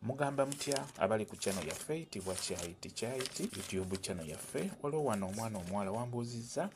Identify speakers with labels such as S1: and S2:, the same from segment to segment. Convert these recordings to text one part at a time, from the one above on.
S1: Mugamba mutya abali ku channel yaffe tibwa Kyaiti YouTube channel yaffe. Waliwo wano omwana omuwala wambuuzizza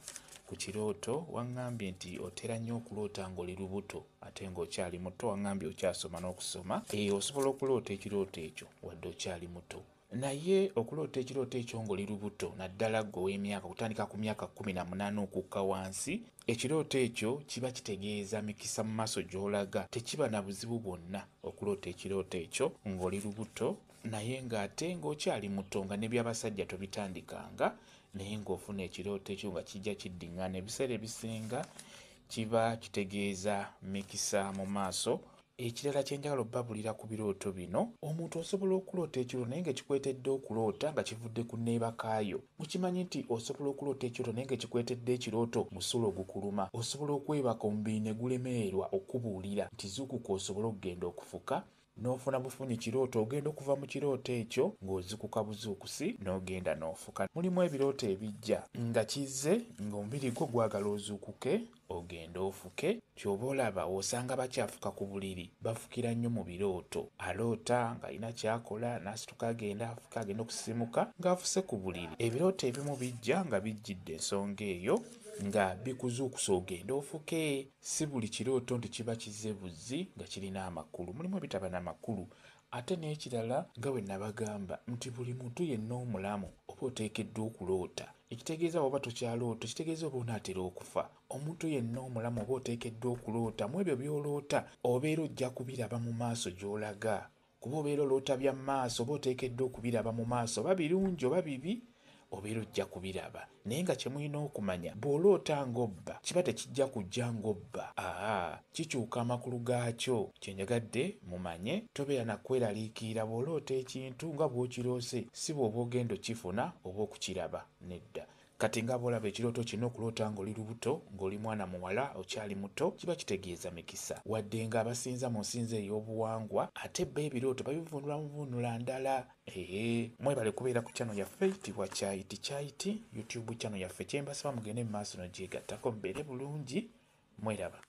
S1: ku kirooto, waŋŋambye nti otera nnyo okuloota ng'oli lubuto ate ng'okyali muto, waŋŋambye okyasoma n'okusoma. Osobola okuloota ekirooto ekyo wadde okyali muto, naye okuloota ekirooto ekyo ng'oli lubuto naddala ggwe ow'emyaka kutandika ku myaka 18 okukka wansi, ekirooto ekyo kiba kitegeeza mikisa mu maaso gy'olaga. Tekiba na buzibu bwonna okuloota ekirooto ekyo ng'oli lubuto naye ng'ate ng'okyali muto, nga ne by'abasajja tobitandikanga naye ng'ofuna ekirooto ekyo nga kijja kiddiŋŋana. Ebiseera ebisinga kiba kitegeeza mikisa mu maaso. Ekirala kye njagala obbabulira ku birooto bino, omuntu osobola okuloota ekirooto naye ng'ekikwetedde okuloota nga kivudde ku nneebakaayo. Mukimanyi nti osobola okuloota ekirooto naye ng'ekikwetedde ekirooto musulo gukuluma. Osobola okwebaka omubiri ne gulemererwa okubuulira nti zuukuka osobole okugenda okufuka, n'ofuna bufunyi kirooto ogenda okuva mu kirooto ekyo ng'ozikuka buzuukusi n'ogenda n'ofuka. Mulimu ebirooto ebijja nga kizze ng'omubiri gwo gwagala ozuukuke ogenda ofuke. Ky'oba olaba osanga bakyafuka ku buliri, bafukira nnyo mu birooto. Aloota ng'alina ky'akola n'asituka agenda afuka, agenda okusisimuka ng'afuse ku buliri. Ebirooto ebimu bijja nga bijjidde ensonga eyo nga bikuzuukusa ogenda ofuke. Si buli kirooto nti kiba kizze buzzi nga kirina amakulu, mulimu ebitaba n'amakulu. Ate n'ekirala nga bwe nabagamba nti buli muntu yenna omulamu oba oteekeddwa okuloota. Ekitegeeza oba tokyaloota, kitegeeza oba onaatera okufa. Omuntu yenna omulamu oba oteekeddwa okuloota. Mu ebyo by'oloota obeera ojja kubiraba mu maaso gy'olaga. Kuba obeera oloota bya maaso oba oteekeddwa okubiraba mu maaso, oba birungi oba bibi, obeera ojja kubiraba. Naye nga kye mulina okumanya, bw'oloota ng'obba kiba tekijja kujja ng'obba. Kikyuka amakulu gaakyo. Kye njagadde mumanye, tobeera na kweraliikirira bw'oloota ekintu nga bw'okiroose, si bw'oba ogenda okifuna oba okukiraba, nedda. Kati nga bw'olaba ekirooto kino okuloota ng'oli lubuto, ng'oli mwana muwala okyali muto, kiba kitegeeza mikisa. Wadde nga abasinza mu nsinzi ey'obuwangwa, ate bo ebirooto babivunula mu nvunula ndala. Mwebale kubeera ku channel yaffe tibwa Kyaiti YouTube channel yaffe. Kye mbasaba mugende mu maaso n'ogyegattako mubeere bulungi. Mweraba.